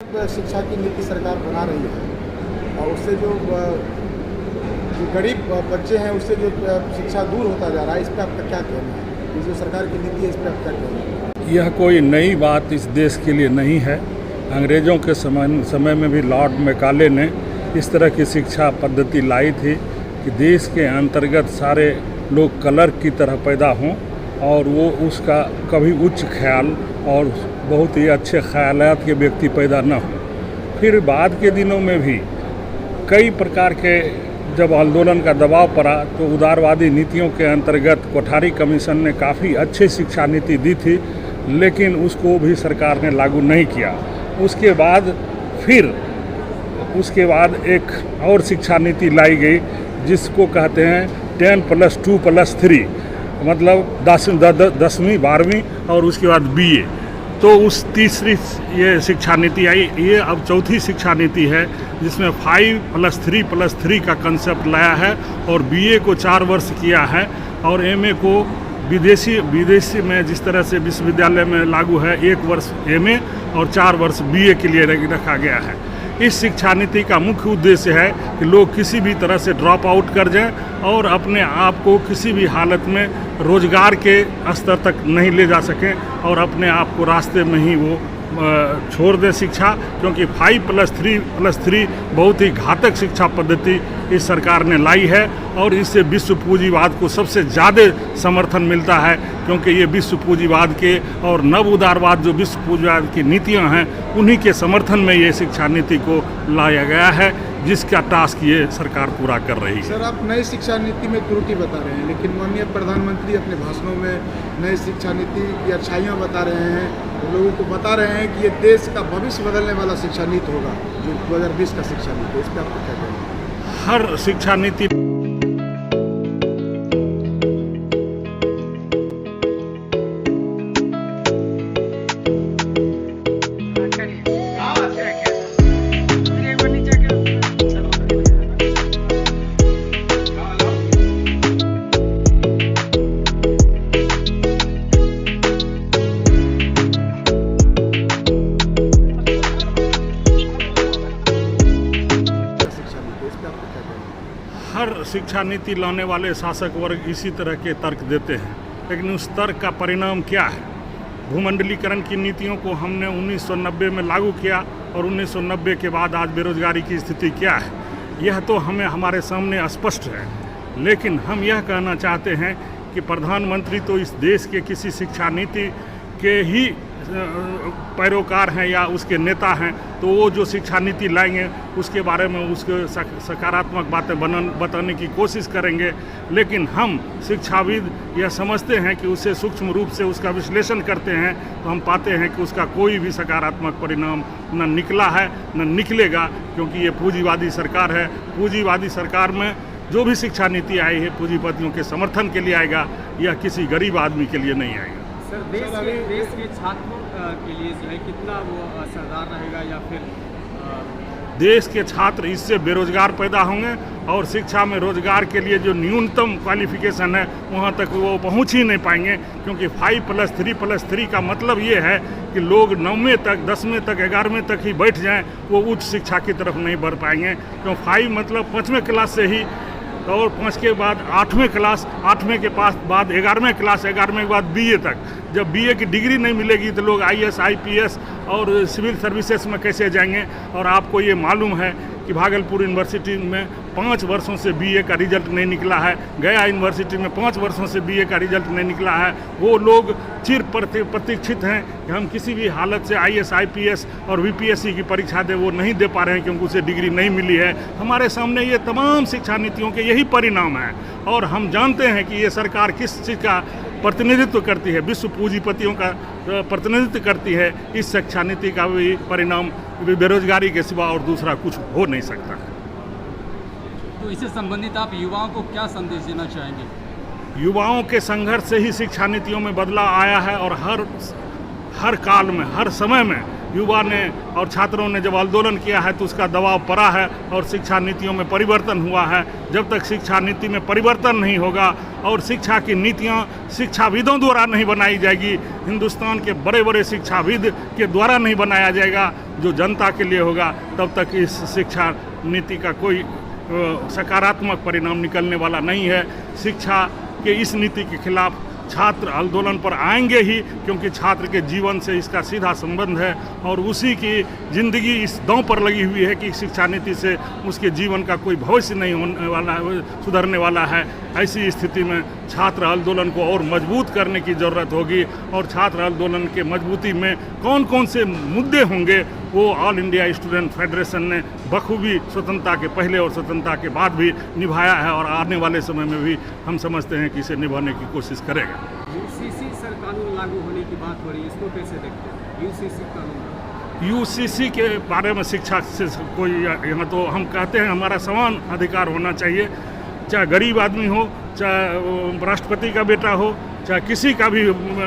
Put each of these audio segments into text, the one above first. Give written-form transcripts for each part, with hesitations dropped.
शिक्षा की नीति सरकार बना रही है और उससे जो गरीब बच्चे हैं उससे जो शिक्षा दूर होता जा रहा है, इस पर आपका क्या कहना है? ये जो सरकार की नीति है इस पर आप क्या कहना है? यह कोई नई बात इस देश के लिए नहीं है। अंग्रेज़ों के समय में भी लॉर्ड मैकाले ने इस तरह की शिक्षा पद्धति लाई थी कि देश के अंतर्गत सारे लोग क्लर्क की तरह पैदा हों और वो उसका कभी उच्च ख्याल और बहुत ही अच्छे ख्यालात के व्यक्ति पैदा न हों। फिर बाद के दिनों में भी कई प्रकार के जब आंदोलन का दबाव पड़ा तो उदारवादी नीतियों के अंतर्गत कोठारी कमीशन ने काफ़ी अच्छी शिक्षा नीति दी थी, लेकिन उसको भी सरकार ने लागू नहीं किया। उसके बाद एक और शिक्षा नीति लाई गई जिसको कहते हैं 10+2+3, मतलब 10वीं 12वीं और उसके बाद BA। तो उस तीसरी ये शिक्षा नीति आई, ये अब चौथी शिक्षा नीति है जिसमें 5+3+3 का कंसेप्ट लाया है और BA को 4 वर्ष किया है और MA को विदेशी में जिस तरह से विश्वविद्यालय में लागू है 1 वर्ष MA और 4 वर्ष BA के लिए रखा गया है। इस शिक्षा नीति का मुख्य उद्देश्य है कि लोग किसी भी तरह से ड्रॉप आउट कर जाएं और अपने आप को किसी भी हालत में रोजगार के स्तर तक नहीं ले जा सकें और अपने आप को रास्ते में ही वो छोड़ दें शिक्षा, क्योंकि 5+3+3 बहुत ही घातक शिक्षा पद्धति इस सरकार ने लाई है और इससे विश्व पूंजीवाद को सबसे ज़्यादा समर्थन मिलता है, क्योंकि ये विश्व पूंजीवाद के और नव उदारवाद जो विश्व पूंजीवाद की नीतियां हैं उन्हीं के समर्थन में ये शिक्षा नीति को लाया गया है, जिसका टास्क ये सरकार पूरा कर रही है। सर, आप नई शिक्षा नीति में त्रुटि बता रहे हैं, लेकिन माननीय प्रधानमंत्री अपने भाषणों में नई शिक्षा नीति की अच्छाइयाँ बता रहे हैं, लोगों को बता रहे हैं कि ये देश का भविष्य बदलने वाला शिक्षा नीति होगा जो 2020 का शिक्षा नीति। इस पर आपको क्या कहना है? हर शिक्षा नीति नीति लाने वाले शासक वर्ग इसी तरह के तर्क देते हैं, लेकिन उस तर्क का परिणाम क्या है? भूमंडलीकरण की नीतियों को हमने 1990 में लागू किया और 1990 के बाद आज बेरोजगारी की स्थिति क्या है, यह तो हमें हमारे सामने स्पष्ट है। लेकिन हम यह कहना चाहते हैं कि प्रधानमंत्री तो इस देश के किसी शिक्षा नीति के ही पैरोकार हैं या उसके नेता हैं, तो वो जो शिक्षा नीति लाएंगे उसके बारे में उसके सकारात्मक बातें बताने की कोशिश करेंगे। लेकिन हम शिक्षाविद यह समझते हैं कि उसे सूक्ष्म रूप से उसका विश्लेषण करते हैं तो हम पाते हैं कि उसका कोई भी सकारात्मक परिणाम न निकला है न निकलेगा, क्योंकि ये पूंजीवादी सरकार है। पूंजीवादी सरकार में जो भी शिक्षा नीति आई है पूंजीपतियों के समर्थन के लिए आएगा, यह किसी गरीब आदमी के लिए नहीं आएगा। सर, देश के छात्रों के लिए जो है कितना वो असरदार रहेगा, या फिर देश के छात्र इससे बेरोजगार पैदा होंगे और शिक्षा में रोजगार के लिए जो न्यूनतम क्वालिफिकेशन है वहाँ तक वो पहुँच ही नहीं पाएंगे, क्योंकि 5+3+3 का मतलब ये है कि लोग 9वीं तक 10वीं तक 11वीं तक ही बैठ जाएं, वो उच्च शिक्षा की तरफ नहीं बढ़ पाएंगे। क्यों 5 मतलब 5वें क्लास से ही और 5 के बाद 8वें क्लास, 8वें के बाद 11वें क्लास, 11वें के बाद BA तक। जब BA की डिग्री नहीं मिलेगी तो लोग IAS IPS और सिविल सर्विसेज में कैसे जाएंगे? और आपको ये मालूम है कि भागलपुर यूनिवर्सिटी में 5 वर्षों से BA का रिजल्ट नहीं निकला है, गया यूनिवर्सिटी में 5 वर्षों से BA का रिजल्ट नहीं निकला है। वो लोग चिर प्रतीक्षित हैं कि हम किसी भी हालत से IAS IPS और VPSC की परीक्षा दे, वो नहीं दे पा रहे हैं क्योंकि उसे डिग्री नहीं मिली है। हमारे सामने ये तमाम शिक्षा नीतियों के यही परिणाम है और हम जानते हैं कि ये सरकार किस चीज़ का प्रतिनिधित्व करती है, विश्व पूंजीपतियों का प्रतिनिधित्व करती है। इस शिक्षा नीति का भी परिणाम बेरोजगारी के सिवा और दूसरा कुछ हो नहीं सकता है। तो इससे संबंधित आप युवाओं को क्या संदेश देना चाहेंगे? युवाओं के संघर्ष से ही शिक्षा नीतियों में बदलाव आया है और हर काल में, हर समय में युवा ने और छात्रों ने जब आंदोलन किया है तो उसका दबाव पड़ा है और शिक्षा नीतियों में परिवर्तन हुआ है। जब तक शिक्षा नीति में परिवर्तन नहीं होगा और शिक्षा की नीतियाँ शिक्षाविदों द्वारा नहीं बनाई जाएगी, हिंदुस्तान के बड़े बड़े शिक्षाविद के द्वारा नहीं बनाया जाएगा जो जनता के लिए होगा, तब तक इस शिक्षा नीति का कोई सकारात्मक परिणाम निकलने वाला नहीं है। शिक्षा के इस नीति के खिलाफ छात्र आंदोलन पर आएंगे ही, क्योंकि छात्र के जीवन से इसका सीधा संबंध है और उसी की ज़िंदगी इस दांव पर लगी हुई है कि शिक्षा नीति से उसके जीवन का कोई भविष्य नहीं होने वाला है, सुधरने वाला है। ऐसी स्थिति में छात्र आंदोलन को और मजबूत करने की ज़रूरत होगी और छात्र आंदोलन के मजबूती में कौन कौन से मुद्दे होंगे वो ऑल इंडिया स्टूडेंट फेडरेशन ने बखूबी स्वतंत्रता के पहले और स्वतंत्रता के बाद भी निभाया है और आने वाले समय में भी हम समझते हैं कि इसे निभाने की कोशिश करेगा। यूसीसी सर कानून लागू होने की बात हो रही है, इसको कैसे देखते हैं? यूसीसी कानून, यूसीसी के बारे में शिक्षा से कोई यहाँ तो हम कहते हैं हमारा समान अधिकार होना चाहिए, चाहे गरीब आदमी हो, चाहे राष्ट्रपति का बेटा हो, चाहे किसी का भी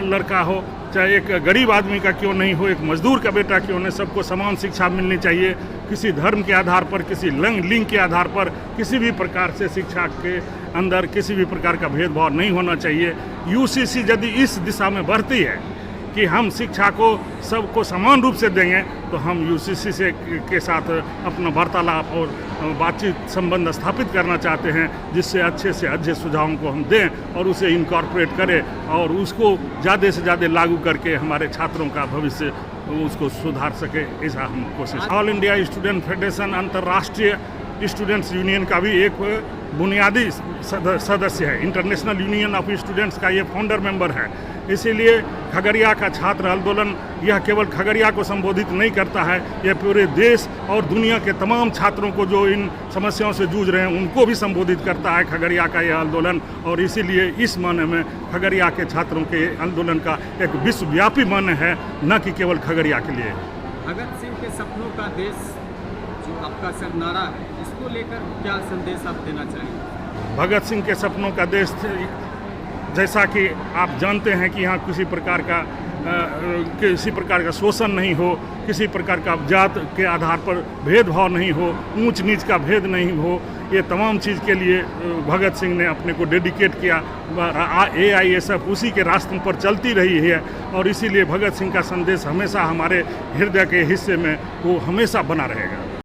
लड़का हो, चाहे एक गरीब आदमी का क्यों नहीं हो, एक मजदूर का बेटा क्यों नहीं, सबको समान शिक्षा मिलनी चाहिए। किसी धर्म के आधार पर, किसी लिंग के आधार पर, किसी भी प्रकार से शिक्षा के अंदर किसी भी प्रकार का भेदभाव नहीं होना चाहिए। यूसीसी यदि इस दिशा में बढ़ती है कि हम शिक्षा को सबको समान रूप से देंगे तो हम यूसीसी से के साथ अपना वार्तालाप और बातचीत संबंध स्थापित करना चाहते हैं, जिससे अच्छे से अच्छे सुझावों को हम दें और उसे इनकॉर्पोरेट करें और उसको ज़्यादा से ज़्यादा लागू करके हमारे छात्रों का भविष्य उसको सुधार सके, ऐसा हम कोशिश। ऑल इंडिया स्टूडेंट फेडरेशन अंतर्राष्ट्रीय स्टूडेंट्स यूनियन का भी एक बुनियादी सदस्य है। इंटरनेशनल यूनियन ऑफ स्टूडेंट्स का ये फाउंडर मेंबर है। इसीलिए खगड़िया का छात्र आंदोलन यह केवल खगड़िया को संबोधित नहीं करता है, यह पूरे देश और दुनिया के तमाम छात्रों को जो इन समस्याओं से जूझ रहे हैं उनको भी संबोधित करता है खगड़िया का यह आंदोलन। और इसीलिए इस माने में खगड़िया के छात्रों के आंदोलन का एक विश्वव्यापी मान्य है, न कि केवल खगड़िया के लिए। भगत सिंह के सपनों का देश जो आपका सरनारा है, इसको लेकर क्या संदेश आप देना चाहेंगे? भगत सिंह के सपनों का देश, जैसा कि आप जानते हैं कि यहाँ किसी प्रकार का शोषण नहीं हो, किसी प्रकार का जात के आधार पर भेदभाव नहीं हो, ऊंच नीच का भेद नहीं हो, ये तमाम चीज़ के लिए भगत सिंह ने अपने को डेडिकेट किया। AISF उसी के रास्तों पर चलती रही है और इसीलिए भगत सिंह का संदेश हमेशा हमारे हृदय के हिस्से में वो हमेशा बना रहेगा।